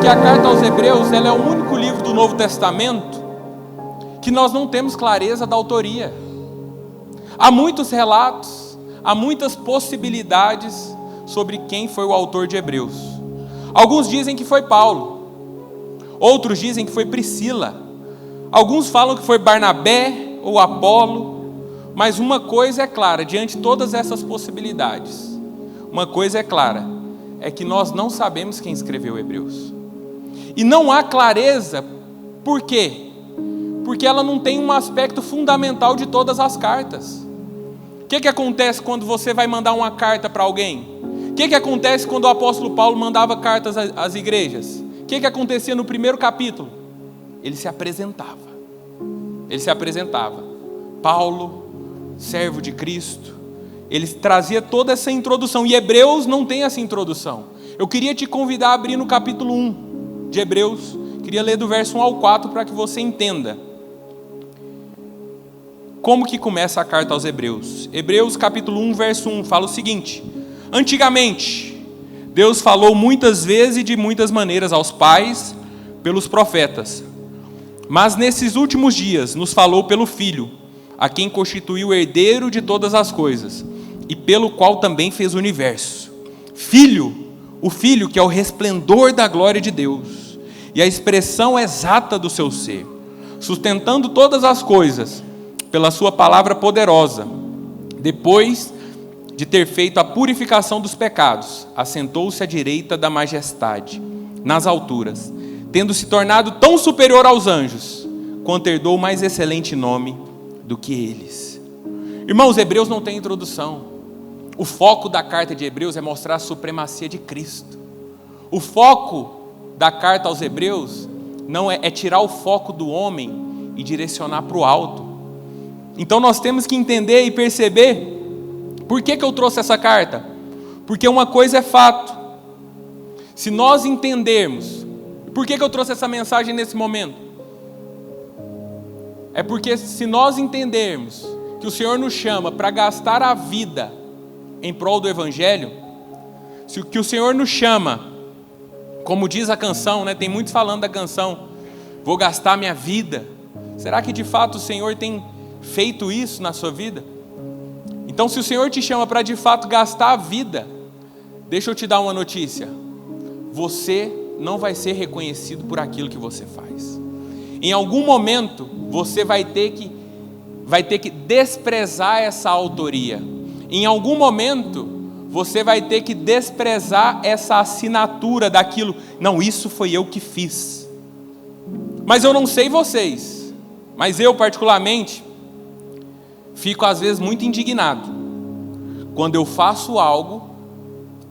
a carta aos Hebreus, ela é o único livro do Novo Testamento que nós não temos clareza da autoria. Há muitos relatos, há muitas possibilidades sobre quem foi o autor de Hebreus. Alguns dizem que foi Paulo, outros dizem que foi Priscila, alguns falam que foi Barnabé ou Apolo, mas uma coisa é clara, diante de todas essas possibilidades, uma coisa é clara, é que nós não sabemos quem escreveu Hebreus. E não há clareza, por quê? Porque ela não tem um aspecto fundamental de todas as cartas. O que acontece quando você vai mandar uma carta para alguém? O que acontece quando o apóstolo Paulo mandava cartas às igrejas? O que acontecia no primeiro capítulo? Ele se apresentava. Paulo, servo de Cristo. Ele trazia toda essa introdução. E Hebreus não tem essa introdução. Eu queria te convidar a abrir no capítulo 1 de Hebreus. Queria ler do verso 1 ao 4 para que você entenda como que começa a carta aos Hebreus. Hebreus capítulo 1, verso 1, fala o seguinte: antigamente, Deus falou muitas vezes e de muitas maneiras aos pais, pelos profetas. Mas nesses últimos dias nos falou pelo Filho, a quem constituiu o herdeiro de todas as coisas, e pelo qual também fez o universo. O Filho que é o resplendor da glória de Deus, e a expressão exata do seu ser, sustentando todas as coisas, pela sua palavra poderosa. Depois de ter feito a purificação dos pecados, assentou-se à direita da majestade, nas alturas, tendo se tornado tão superior aos anjos, quanto herdou mais excelente nome do que eles. Irmãos, Hebreus não tem introdução. O foco da carta de Hebreus é mostrar a supremacia de Cristo. O foco da carta aos Hebreus não é tirar o foco do homem e direcionar para o alto. Então nós temos que entender e perceber por que eu trouxe essa carta. Porque uma coisa é fato. Se nós entendermos, por que eu trouxe essa mensagem nesse momento? É porque se nós entendermos que o Senhor nos chama para gastar a vida em prol do Evangelho, que o Senhor nos chama, como diz a canção, né? Tem muitos falando da canção, vou gastar minha vida. Será que de fato o Senhor tem feito isso na sua vida? Então, se o Senhor te chama para de fato gastar a vida, deixa eu te dar uma notícia: você não vai ser reconhecido por aquilo que você faz. Em algum momento você vai ter que desprezar essa autoria. Em algum momento você vai ter que desprezar essa assinatura daquilo. Não, isso foi eu que fiz. Mas eu não sei vocês, mas eu particularmente fico às vezes muito indignado quando eu faço algo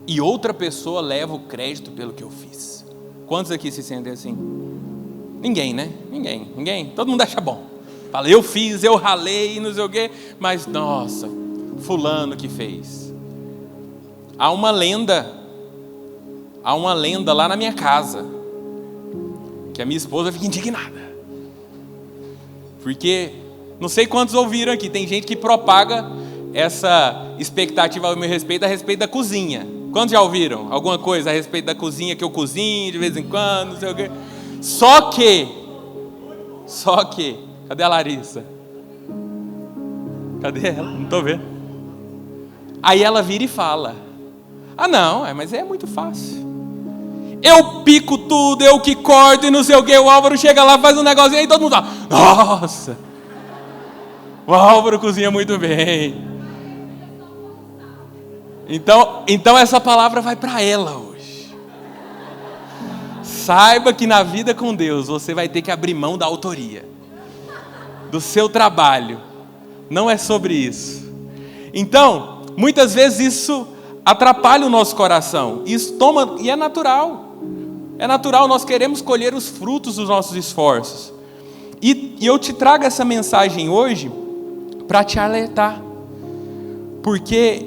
e outra pessoa leva o crédito pelo que eu fiz. Quantos aqui se sentem assim? Ninguém, né? Ninguém. Todo mundo acha bom. Fala, eu fiz, eu ralei, não sei o quê, mas nossa, fulano que fez. Há uma lenda lá na minha casa, que a minha esposa fica indignada. Porque, não sei quantos ouviram aqui, tem gente que propaga essa expectativa ao meu respeito, a respeito da cozinha. Quantos já ouviram alguma coisa a respeito da cozinha, que eu cozinho de vez em quando, não sei o quê? Só que, cadê a Larissa? Cadê ela? Não estou vendo. Aí ela vira e fala, não, mas é muito fácil. Eu pico tudo, eu que corto e não sei o quê. O Álvaro chega lá, faz um negocinho e aí todo mundo fala, nossa, o Álvaro cozinha muito bem. Então essa palavra vai para ela hoje. Saiba que na vida com Deus você vai ter que abrir mão da autoria, do seu trabalho. Não é sobre isso. Então, muitas vezes isso atrapalha o nosso coração. Isso e é natural. É natural, nós queremos colher os frutos dos nossos esforços. E eu te trago essa mensagem hoje para te alertar. Porque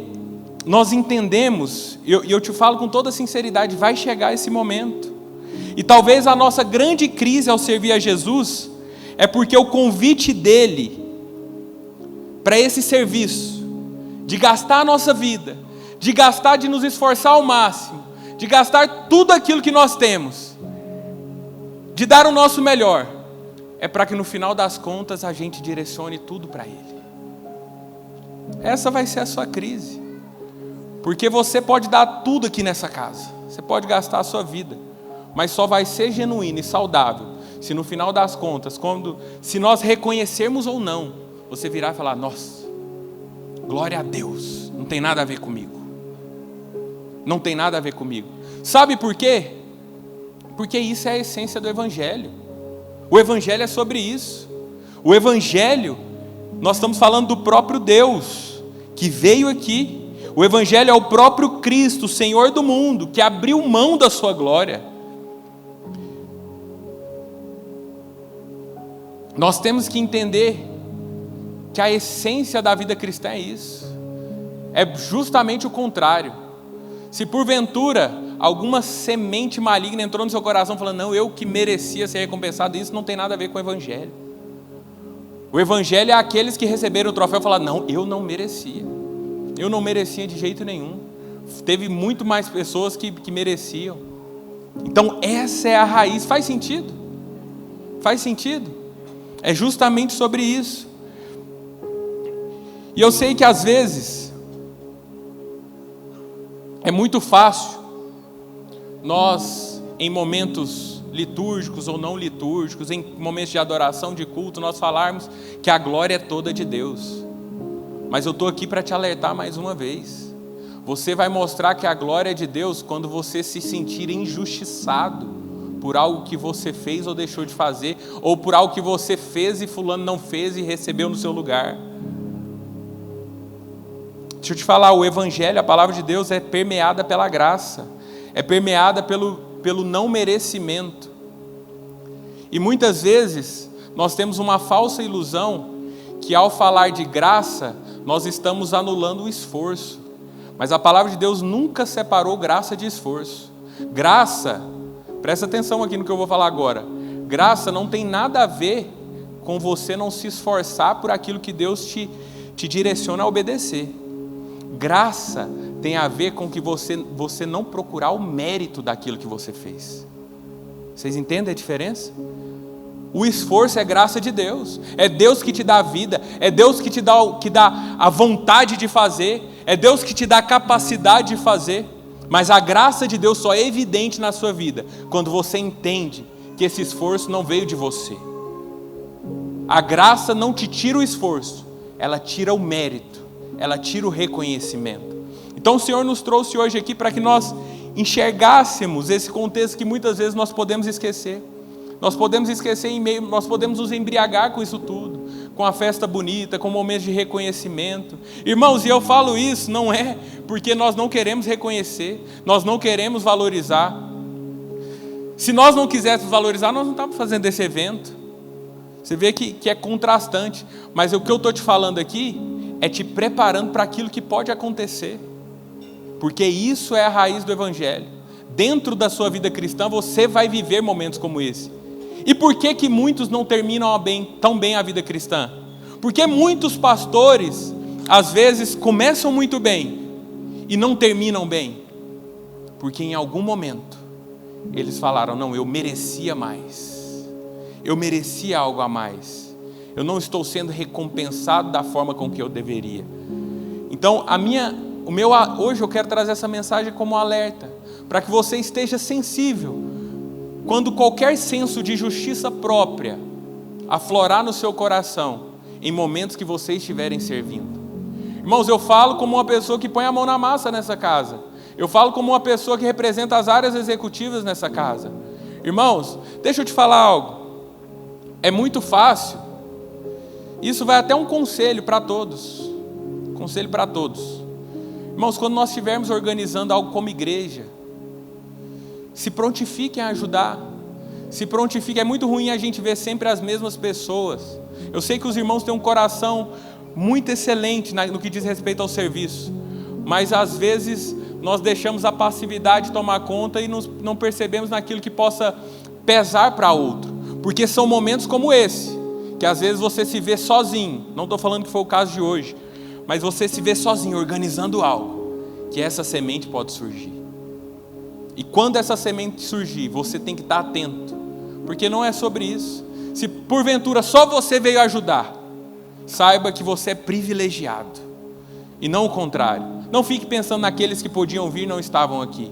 nós entendemos, e eu te falo com toda sinceridade, vai chegar esse momento. E talvez a nossa grande crise ao servir a Jesus é porque o convite dele para esse serviço, de gastar a nossa vida, de nos esforçar ao máximo, de gastar tudo aquilo que nós temos, de dar o nosso melhor, é para que no final das contas a gente direcione tudo para Ele. Essa vai ser a sua crise. Porque você pode dar tudo aqui nessa casa. Você pode gastar a sua vida. Mas só vai ser genuíno e saudável se no final das contas, se nós reconhecermos ou não, você virar e falar: nossa, glória a Deus, não tem nada a ver comigo. Não tem nada a ver comigo. Sabe por quê? Porque isso é a essência do Evangelho. O Evangelho é sobre isso. O Evangelho, nós estamos falando do próprio Deus, que veio aqui. O Evangelho é o próprio Cristo, o Senhor do mundo, que abriu mão da sua glória. Nós temos que entender que a essência da vida cristã é isso. É justamente o contrário. Se porventura alguma semente maligna entrou no seu coração falando: não, eu que merecia ser recompensado, isso não tem nada a ver com o Evangelho. O Evangelho é aqueles que receberam o troféu e falaram: não, eu não merecia. Eu não merecia de jeito nenhum. Teve muito mais pessoas que mereciam. Então essa é a raiz. Faz sentido? Faz sentido? É justamente sobre isso. E eu sei que às vezes é muito fácil nós, em momentos litúrgicos ou não litúrgicos, em momentos de adoração, de culto, nós falarmos que a glória é toda de Deus. Mas eu estou aqui para te alertar mais uma vez. Você vai mostrar que a glória é de Deus quando você se sentir injustiçado por algo que você fez ou deixou de fazer, ou por algo que você fez e fulano não fez e recebeu no seu lugar. Deixa eu te falar, o Evangelho, a palavra de Deus é permeada pela graça, é permeada pelo não merecimento. E muitas vezes nós temos uma falsa ilusão que ao falar de graça, nós estamos anulando o esforço. Mas a palavra de Deus nunca separou graça de esforço. Graça, presta atenção aqui no que eu vou falar agora. Graça não tem nada a ver com você não se esforçar por aquilo que Deus te direciona a obedecer. Graça tem a ver com que você não procurar o mérito daquilo que você fez. Vocês entendem a diferença? O esforço é graça de Deus, é Deus que te dá a vida, é Deus que te dá a vontade de fazer, é Deus que te dá a capacidade de fazer, mas a graça de Deus só é evidente na sua vida quando você entende que esse esforço não veio de você. A graça não te tira o esforço, ela tira o mérito, ela tira o reconhecimento. Então o Senhor nos trouxe hoje aqui para que nós enxergássemos esse contexto que muitas vezes nós podemos esquecer. Nós podemos esquecer nós podemos nos embriagar com isso tudo, com a festa bonita, com momentos de reconhecimento. Irmãos, e eu falo isso não é porque nós não queremos reconhecer, nós não queremos valorizar. Se nós não quiséssemos valorizar, nós não estávamos fazendo esse evento. Você vê que é contrastante, mas o que eu estou te falando aqui é te preparando para aquilo que pode acontecer, porque isso é a raiz do Evangelho. Dentro da sua vida cristã você vai viver momentos como esse. E por que muitos não terminam tão bem a vida cristã? Porque muitos pastores às vezes começam muito bem e não terminam bem, porque em algum momento eles falaram: não, eu merecia mais, eu merecia algo a mais, eu não estou sendo recompensado da forma com que eu deveria. Então hoje eu quero trazer essa mensagem como alerta, para que você esteja sensível quando qualquer senso de justiça própria aflorar no seu coração em momentos que vocês estiverem servindo. Irmãos, eu falo como uma pessoa que põe a mão na massa nessa casa, eu falo como uma pessoa que representa as áreas executivas nessa casa. Irmãos, deixa eu te falar algo, é muito fácil, isso vai até um conselho para todos, irmãos, quando nós estivermos organizando algo como igreja, se prontifiquem a ajudar, se prontifiquem. É muito ruim a gente ver sempre as mesmas pessoas. Eu sei que os irmãos têm um coração muito excelente no que diz respeito ao serviço, mas às vezes nós deixamos a passividade tomar conta e não percebemos naquilo que possa pesar para outro, porque são momentos como esse, que às vezes você se vê sozinho, não estou falando que foi o caso de hoje, mas você se vê sozinho organizando algo, que essa semente pode surgir. E quando essa semente surgir, você tem que estar atento, porque não é sobre isso. Se porventura só você veio ajudar, saiba que você é privilegiado, e não o contrário. Não fique pensando naqueles que podiam vir e não estavam aqui,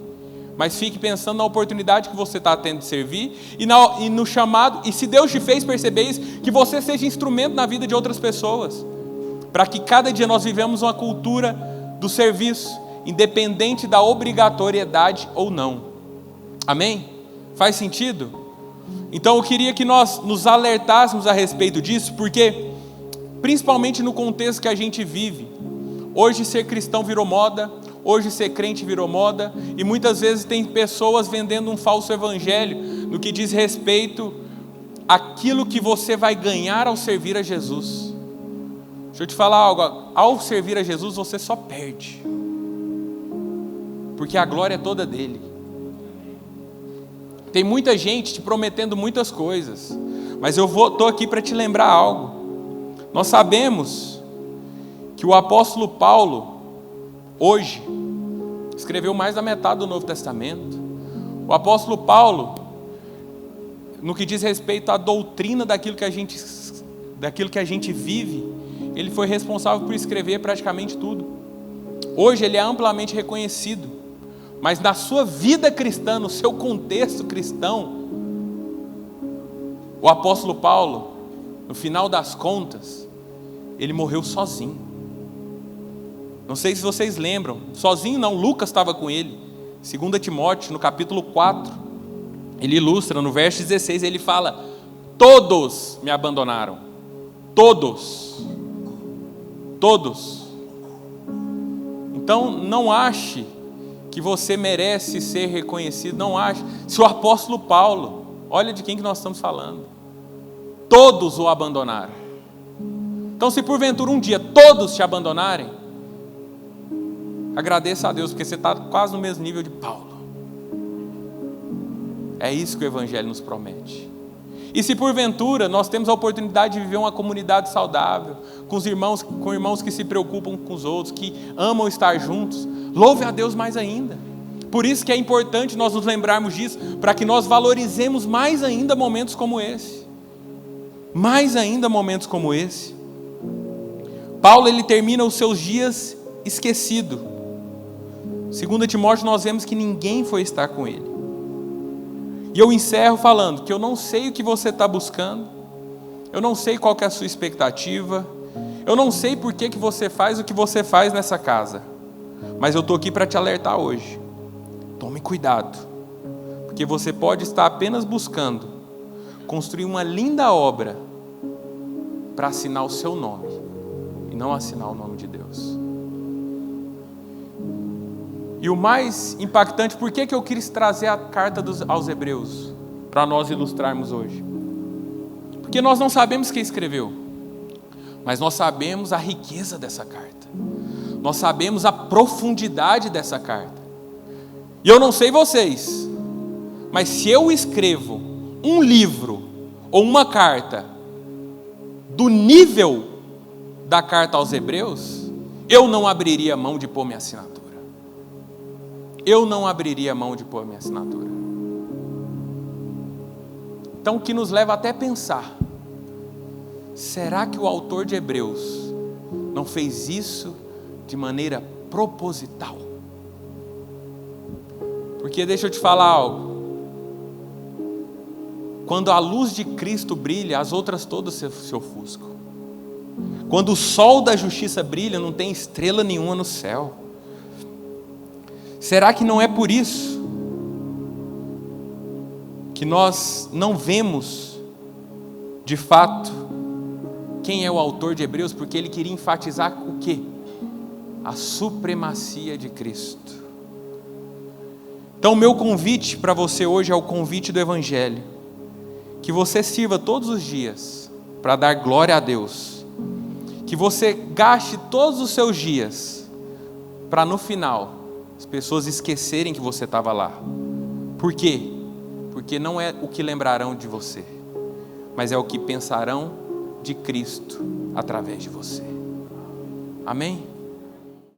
mas fique pensando na oportunidade que você está tendo de servir, e no chamado, e se Deus te fez perceber isso, que você seja instrumento na vida de outras pessoas, para que cada dia nós vivamos uma cultura do serviço, independente da obrigatoriedade ou não. Amém? Faz sentido? Então eu queria que nós nos alertássemos a respeito disso, porque principalmente no contexto que a gente vive, hoje ser cristão virou moda, hoje ser crente virou moda, e muitas vezes tem pessoas vendendo um falso evangelho no que diz respeito àquilo que você vai ganhar ao servir a Jesus. Deixa eu te falar algo, ao servir a Jesus você só perde, porque a glória é toda dele. Tem muita gente te prometendo muitas coisas, mas eu estou aqui para te lembrar algo. Nós sabemos que o apóstolo Paulo, hoje, escreveu mais da metade do Novo Testamento. O apóstolo Paulo, no que diz respeito à doutrina daquilo que a gente vive, ele foi responsável por escrever praticamente tudo. Hoje ele é amplamente reconhecido, mas na sua vida cristã, no seu contexto cristão, o apóstolo Paulo, no final das contas, ele morreu sozinho. Não sei se vocês lembram, sozinho não, Lucas estava com ele. 2 Timóteo, no capítulo 4, ele ilustra, no verso 16, ele fala: todos me abandonaram. Todos. Todos. Então, não ache que você merece ser reconhecido, não ache. Se o apóstolo Paulo, olha de quem que nós estamos falando, todos o abandonaram. Então, se porventura um dia todos te abandonarem, agradeça a Deus, porque você está quase no mesmo nível de Paulo. É isso que o Evangelho nos promete. E se porventura nós temos a oportunidade de viver uma comunidade saudável, com irmãos que se preocupam com os outros, que amam estar juntos, louve a Deus mais ainda. Por isso que é importante nós nos lembrarmos disso, para que nós valorizemos mais ainda momentos como esse. Mais ainda momentos como esse. Paulo, ele termina os seus dias esquecido. 2 Timóteo, nós vemos que ninguém foi estar com ele. E eu encerro falando que eu não sei o que você está buscando, eu não sei qual que é a sua expectativa, eu não sei por que você faz o que você faz nessa casa, mas eu estou aqui para te alertar hoje. Tome cuidado, porque você pode estar apenas buscando construir uma linda obra para assinar o seu nome, e não assinar o nome de Deus. E o mais impactante, por que eu quis trazer a carta aos Hebreus, para nós ilustrarmos hoje? Porque nós não sabemos quem escreveu, mas nós sabemos a riqueza dessa carta, nós sabemos a profundidade dessa carta. E eu não sei vocês, mas se eu escrevo um livro ou uma carta do nível da carta aos Hebreus, eu não abriria mão de pôr minha assinatura. Eu não abriria mão de pôr minha assinatura. Então, o que nos leva até a pensar, será que o autor de Hebreus não fez isso de maneira proposital? Porque deixa eu te falar algo, quando a luz de Cristo brilha, as outras todas se ofuscam. Quando o sol da justiça brilha, não tem estrela nenhuma no céu. Será que não é por isso que nós não vemos, de fato, quem é o autor de Hebreus? Porque ele queria enfatizar o quê? A supremacia de Cristo. Então, o meu convite para você hoje é o convite do Evangelho. Que você sirva todos os dias para dar glória a Deus. Que você gaste todos os seus dias para no final as pessoas esquecerem que você estava lá. Por quê? Porque não é o que lembrarão de você, mas é o que pensarão de Cristo através de você. Amém?